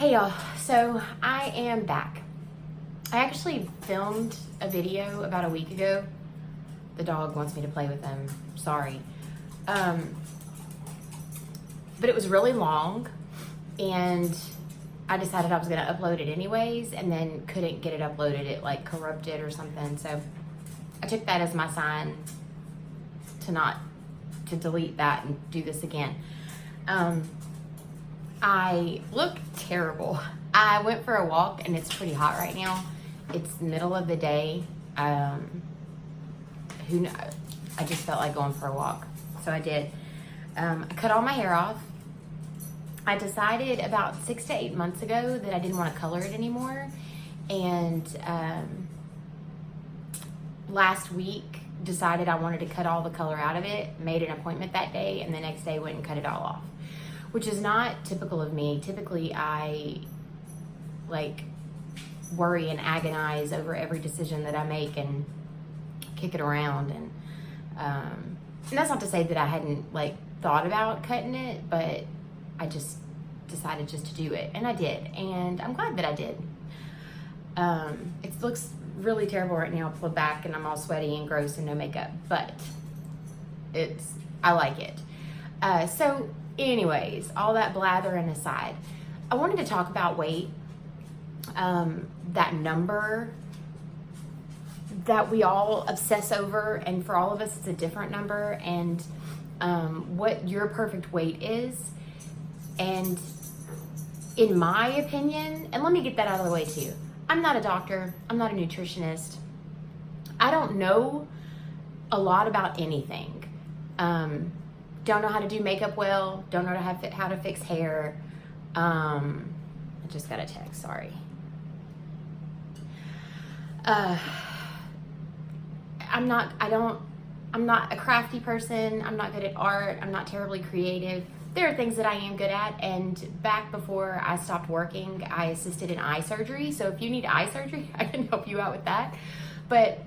Hey y'all, so I am back. I actually filmed a video about a week ago. The dog wants me to play with him, sorry. But it was really long and I decided I was gonna upload it anyways and then couldn't get it uploaded. It like corrupted or something. So I took that as my sign to delete that and do this again. I look terrible. I went for a walk and it's pretty hot right now. It's middle of the day. Who knows? I just felt like going for a walk. So I did. I cut all my hair off. I decided about 6 to 8 months ago that I didn't want to color it anymore. And last week decided I wanted to cut all the color out of it, made an appointment that day, and the next day went and cut it all off. Which is not typical of me. Typically, I like worry and agonize over every decision that I make and kick it around. And that's not to say that I hadn't like thought about cutting it, but I just decided just to do it, and I did, and I'm glad that I did. It looks really terrible right now, pulled back, and I'm all sweaty and gross and no makeup, but I like it. So. Anyways, all that blathering aside, I wanted to talk about weight, that number that we all obsess over, and for all of us it's a different number, and what your perfect weight is. And in my opinion, and let me get that out of the way too, I'm not a doctor, I'm not a nutritionist, I don't know a lot about anything. Don't know how to do makeup well. Don't know how to fix hair. I just got a text, sorry. I'm not a crafty person. I'm not good at art. I'm not terribly creative. There are things that I am good at, and back before I stopped working, I assisted in eye surgery. So if you need eye surgery, I can help you out with that. But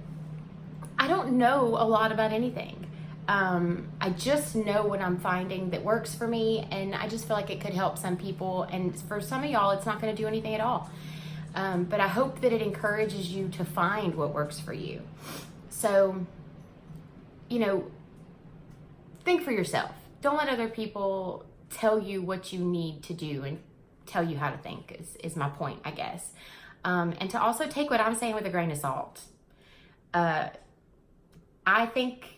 I don't know a lot about anything. I just know what I'm finding that works for me, and I just feel like it could help some people, and for some of y'all it's not going to do anything at all, but I hope that it encourages you to find what works for you. So, think for yourself. Don't let other people tell you what you need to do and tell you how to think is my point, I guess. And to also take what I'm saying with a grain of salt. I think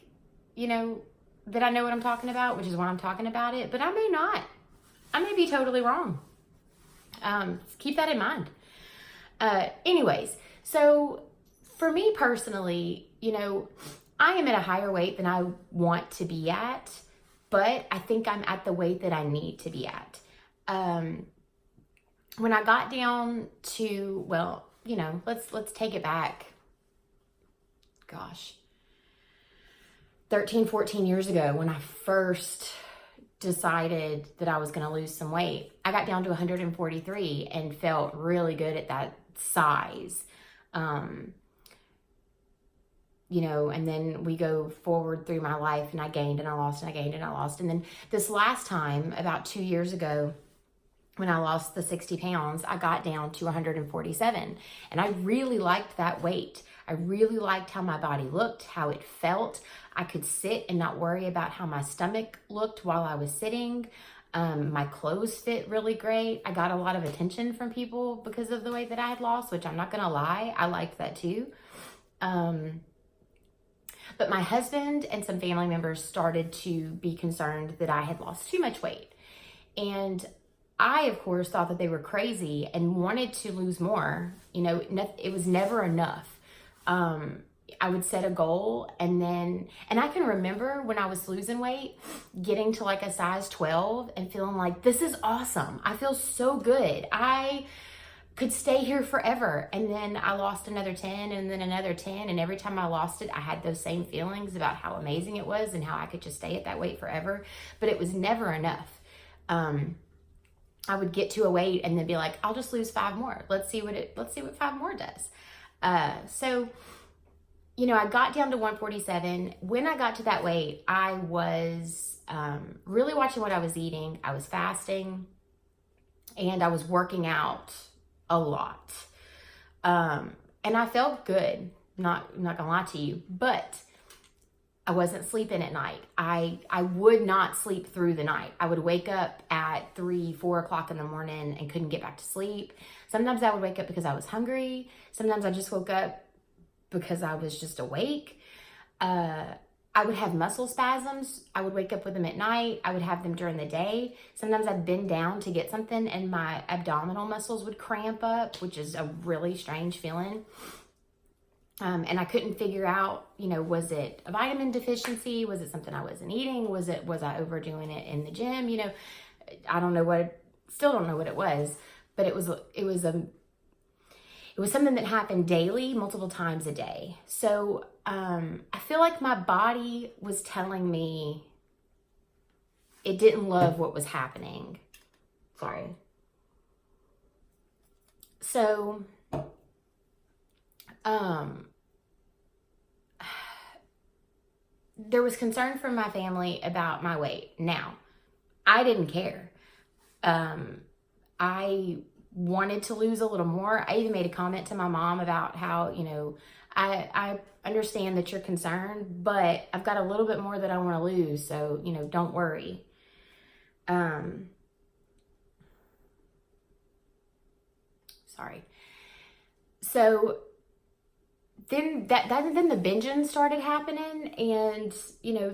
that I know what I'm talking about, which is why I'm talking about it, but I may not. I may be totally wrong. Keep that in mind. Anyways, so for me personally, I am at a higher weight than I want to be at, but I think I'm at the weight that I need to be at. When I got down to, let's take it back. Gosh. 13, 14 years ago, when I first decided that I was going to lose some weight, I got down to 143 and felt really good at that size. And then we go forward through my life, and I gained and I lost and I gained and I lost. And then this last time, about 2 years ago, when I lost the 60 pounds, I got down to 147. And I really liked that weight. I really liked how my body looked, how it felt. I could sit and not worry about how my stomach looked while I was sitting. My clothes fit really great. I got a lot of attention from people because of the weight that I had lost, which I'm not gonna lie, I liked that too. But my husband and some family members started to be concerned that I had lost too much weight. And I, of course, thought that they were crazy and wanted to lose more. It was never enough. I would set a goal, and I can remember when I was losing weight, getting to like a size 12 and feeling like, this is awesome. I feel so good. I could stay here forever. And then I lost another 10 and then another 10. And every time I lost it, I had those same feelings about how amazing it was and how I could just stay at that weight forever. But it was never enough. I would get to a weight and then be like, I'll just lose 5 more. Let's see what 5 more does. So I got down to 147. When I got to that weight, I was really watching what I was eating. I was fasting. and I was working out a lot. And I felt good, not gonna lie to you, but I wasn't sleeping at night. I would not sleep through the night. I would wake up at 3, 4 o'clock in the morning and couldn't get back to sleep. Sometimes I would wake up because I was hungry. Sometimes I just woke up because I was just awake. I would have muscle spasms. I would wake up with them at night. I would have them during the day. Sometimes I'd bend down to get something and my abdominal muscles would cramp up, which is a really strange feeling. And I couldn't figure out, was it a vitamin deficiency? Was it something I wasn't eating? Was I overdoing it in the gym? I don't know still don't know what it was, but it was something that happened daily, multiple times a day. So, I feel like my body was telling me it didn't love what was happening. Sorry. So, there was concern from my family about my weight. Now, I didn't care. I wanted to lose a little more. I even made a comment to my mom about how, I understand that you're concerned, but I've got a little bit more that I want to lose. So, don't worry. Sorry. So then then the binging started happening, and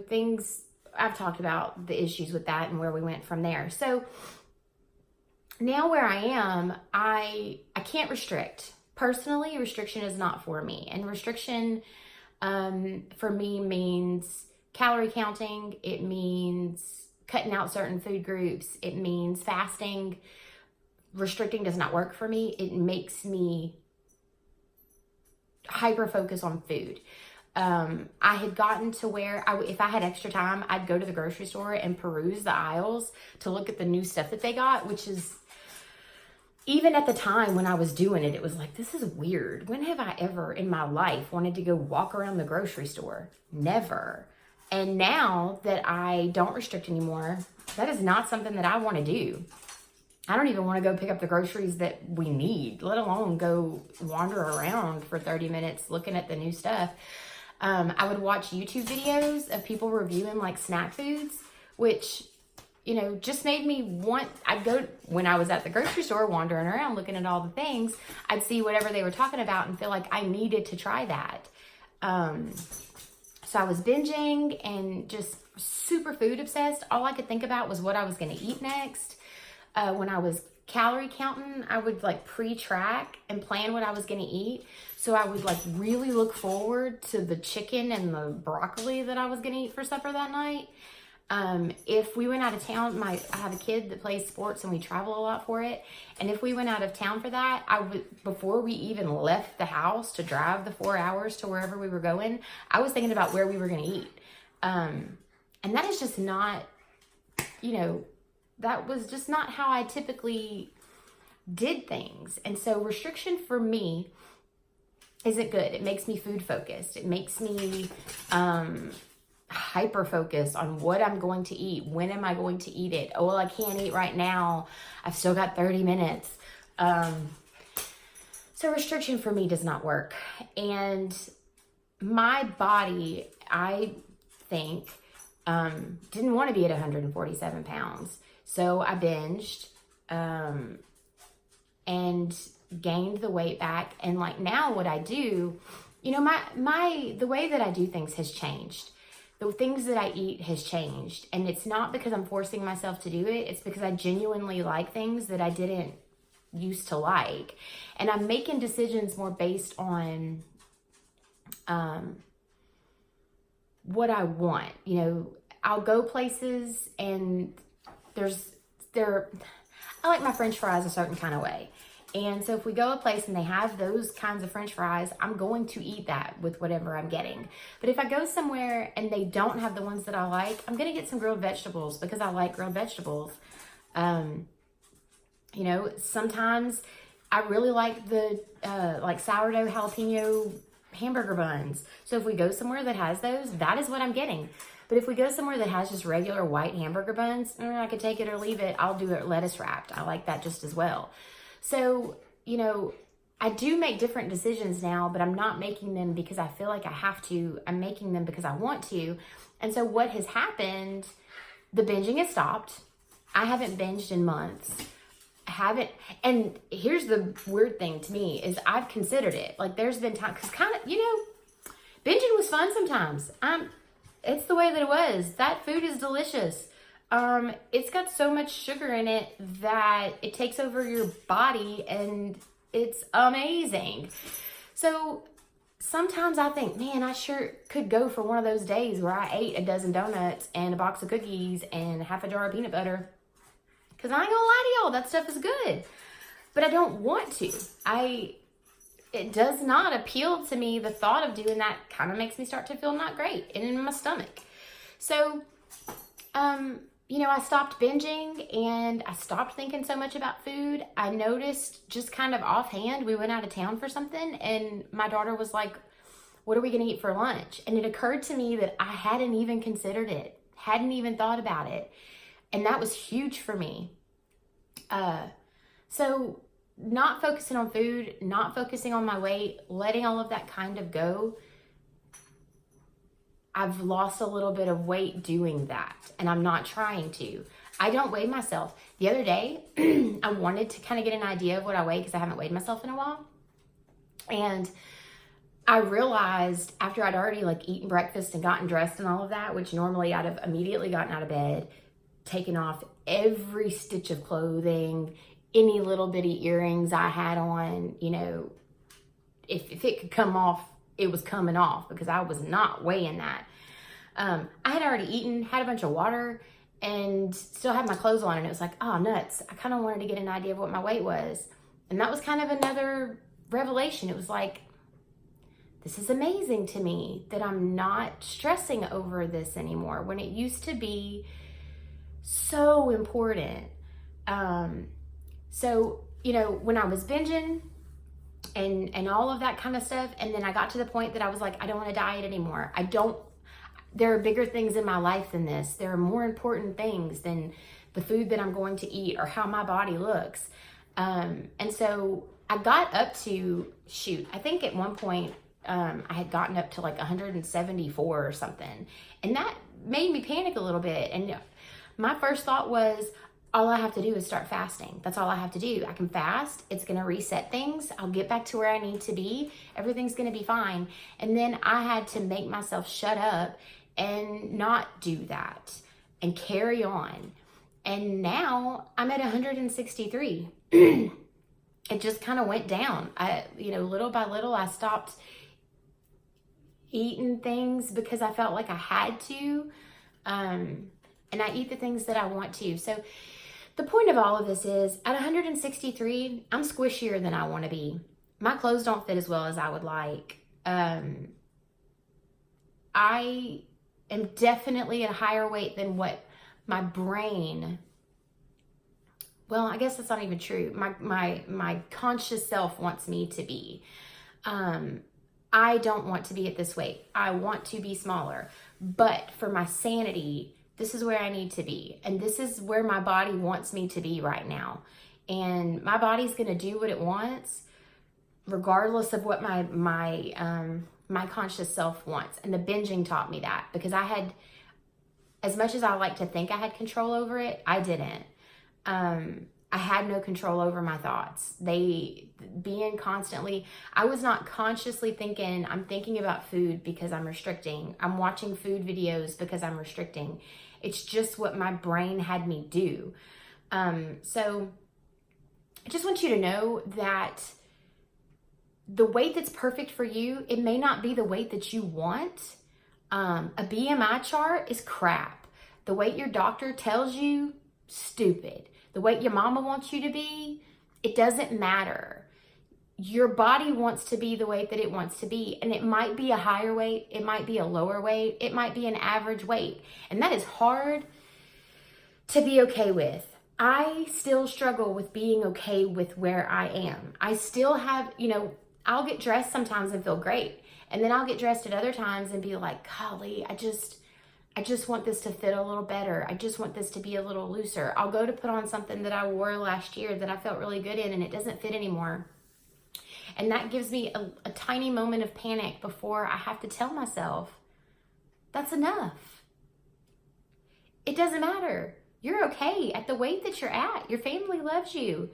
things, I've talked about the issues with that and where we went from there. So now where I am, I can't restrict. Personally, restriction is not for me. And restriction for me means calorie counting. It means cutting out certain food groups. It means fasting. Restricting does not work for me. It makes me hyper focus on food. I had gotten to where if I had extra time, I'd go to the grocery store and peruse the aisles to look at the new stuff that they got, which is, even at the time when I was doing it, it was like, this is weird. When have I ever in my life wanted to go walk around the grocery store? Never. And now that I don't restrict anymore, that is not something that I want to do. I don't even want to go pick up the groceries that we need, let alone go wander around for 30 minutes looking at the new stuff. I would watch YouTube videos of people reviewing like snack foods, which, just made me I'd go, when I was at the grocery store wandering around looking at all the things, I'd see whatever they were talking about and feel like I needed to try that. So I was binging and just super food obsessed. All I could think about was what I was going to eat next. When I was calorie counting, I would pre-track and plan what I was going to eat. So I would really look forward to the chicken and the broccoli that I was going to eat for supper that night. If we went out of town, I have a kid that plays sports and we travel a lot for it. And if we went out of town for that, before we even left the house to drive the 4 hours to wherever we were going, I was thinking about where we were going to eat. And that is just not, that was just not how I typically did things. And so restriction for me isn't good. It makes me food focused. It makes me hyper focused on what I'm going to eat. When am I going to eat it? Oh, well, I can't eat right now. I've still got 30 minutes. So restriction for me does not work. And my body, I think, didn't want to be at 147 pounds. So I binged, and gained the weight back. And now what I do, the way that I do things has changed. The things that I eat has changed. And it's not because I'm forcing myself to do it. It's because I genuinely like things that I didn't used to like. And I'm making decisions more based on, what I want. I'll go places and I like my French fries a certain kind of way. And so if we go a place and they have those kinds of French fries, I'm going to eat that with whatever I'm getting. But if I go somewhere and they don't have the ones that I like, I'm going to get some grilled vegetables because I like grilled vegetables. Sometimes I really like the sourdough jalapeno hamburger buns. So if we go somewhere that has those, that is what I'm getting. But if we go somewhere that has just regular white hamburger buns, I could take it or leave it. I'll do it lettuce wrapped. I like that just as well. So, I do make different decisions now, but I'm not making them because I feel like I have to. I'm making them because I want to. And so what has happened, the binging has stopped. I haven't binged in months. And here's the weird thing to me is I've considered it. Like there's been times, because kind of, binging was fun sometimes. It's the way that it was. That food is delicious. It's got so much sugar in it that it takes over your body and it's amazing. So sometimes I think, man, I sure could go for one of those days where I ate a dozen donuts and a box of cookies and half a jar of peanut butter. Because I ain't gonna lie to y'all, that stuff is good. But I don't want to. It does not appeal to me. The thought of doing that kind of makes me start to feel not great in my stomach. So, I stopped binging and I stopped thinking so much about food. I noticed just kind of offhand, we went out of town for something and my daughter was like, what are we going to eat for lunch? And it occurred to me that I hadn't even considered it, hadn't even thought about it. And that was huge for me. So not focusing on food, not focusing on my weight, letting all of that kind of go. I've lost a little bit of weight doing that, and I'm not trying to. I don't weigh myself. The other day, I wanted to kind of get an idea of what I weigh because I haven't weighed myself in a while. And I realized after I'd already eaten breakfast and gotten dressed and all of that, which normally I'd have immediately gotten out of bed, taken off every stitch of clothing, any little bitty earrings I had on, if it could come off, it was coming off because I was not weighing that. I had already eaten, had a bunch of water, and still had my clothes on, and it was like, oh, nuts. I kind of wanted to get an idea of what my weight was. And that was kind of another revelation. It was like, this is amazing to me that I'm not stressing over this anymore when it used to be so important. So, when I was binging and all of that kind of stuff, and then I got to the point that I was like, I don't want to diet anymore. There are bigger things in my life than this. There are more important things than the food that I'm going to eat or how my body looks. And so I got up to, I think at one point, I had gotten up to 174 or something. And that made me panic a little bit. And my first thought was, all I have to do is start fasting. That's all I have to do. I can fast. It's going to reset things. I'll get back to where I need to be. Everything's going to be fine. And then I had to make myself shut up and not do that and carry on. And now I'm at 163. It just kind of went down. Little by little, I stopped eating things because I felt like I had to. And I eat the things that I want to. So the point of all of this is at 163, I'm squishier than I want to be. My clothes don't fit as well as I would like. I am definitely at a higher weight than what my brain, well, I guess that's not even true. My conscious self wants me to be. I don't want to be at this weight. I want to be smaller. But for my sanity, this is where I need to be. And this is where my body wants me to be right now. And my body's going to do what it wants, regardless of what my conscious self wants. And the binging taught me that, because I had, as much as I like to think I had control over it, I didn't. I had no control over my thoughts. I was not consciously thinking, I'm thinking about food because I'm restricting. I'm watching food videos because I'm restricting. It's just what my brain had me do. So I just want you to know that the weight that's perfect for you, it may not be the weight that you want. A BMI chart is crap. The weight your doctor tells you, stupid. The weight your mama wants you to be, it doesn't matter. Your body wants to be the weight that it wants to be. And it might be a higher weight. It might be a lower weight. It might be an average weight. And that is hard to be okay with. I still struggle with being okay with where I am. I still have, I'll get dressed sometimes and feel great. And then I'll get dressed at other times and be like, golly, I just want this to fit a little better. I just want this to be a little looser. I'll go to put on something that I wore last year that I felt really good in, and it doesn't fit anymore. And that gives me a tiny moment of panic before I have to tell myself, that's enough. It doesn't matter. You're okay at the weight that you're at. Your family loves you.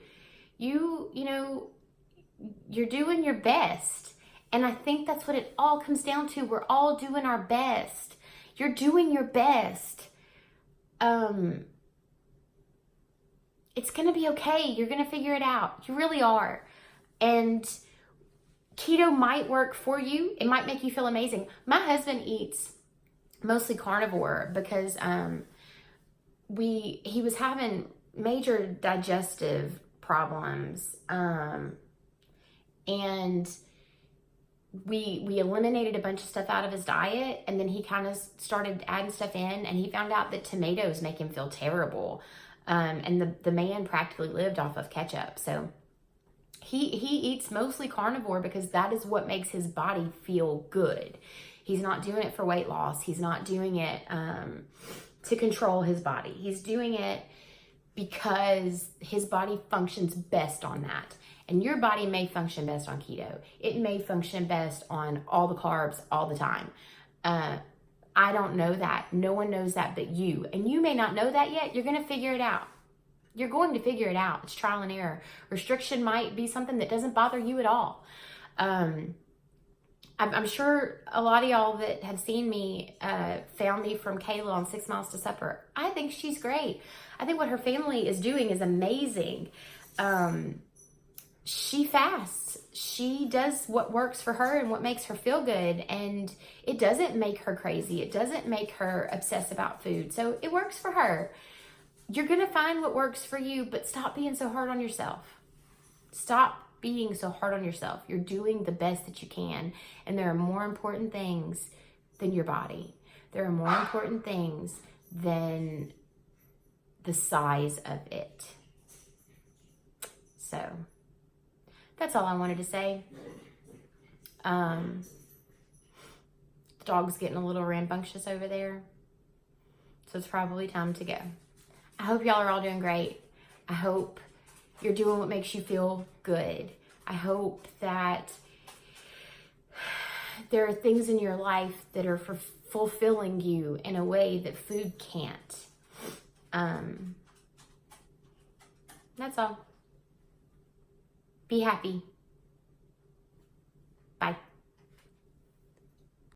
You know, you're doing your best. And I think that's what it all comes down to. We're all doing our best. You're doing your best. It's going to be okay. You're going to figure it out. You really are. And keto might work for you. It might make you feel amazing. My husband eats mostly carnivore because he was having major digestive problems. And we eliminated a bunch of stuff out of his diet, and then he kind of started adding stuff in, and he found out that tomatoes make him feel terrible. And the man practically lived off of ketchup. So he eats mostly carnivore because that is what makes his body feel good. He's not doing it for weight loss. He's not doing it to control his body. He's doing it because his body functions best on that. And your body may function best on keto. It may function best on all the carbs all the time. I don't know that. No one knows that but you. And you may not know that yet. You're going to figure it out. You're going to figure it out. It's trial and error. Restriction might be something that doesn't bother you at all. I'm sure a lot of y'all that have seen me found me from Kayla on 6 Miles to Supper. I think she's great. I think what her family is doing is amazing. She fasts. She does what works for her and what makes her feel good. And it doesn't make her crazy. It doesn't make her obsess about food. So it works for her. You're going to find what works for you, but stop being so hard on yourself. Stop being so hard on yourself. You're doing the best that you can. And there are more important things than your body. There are more important things than the size of it. So that's all I wanted to say. The dog's getting a little rambunctious over there. So it's probably time to go. I hope y'all are all doing great. I hope you're doing what makes you feel good. I hope that there are things in your life that are fulfilling you in a way that food can't. That's all. Be happy.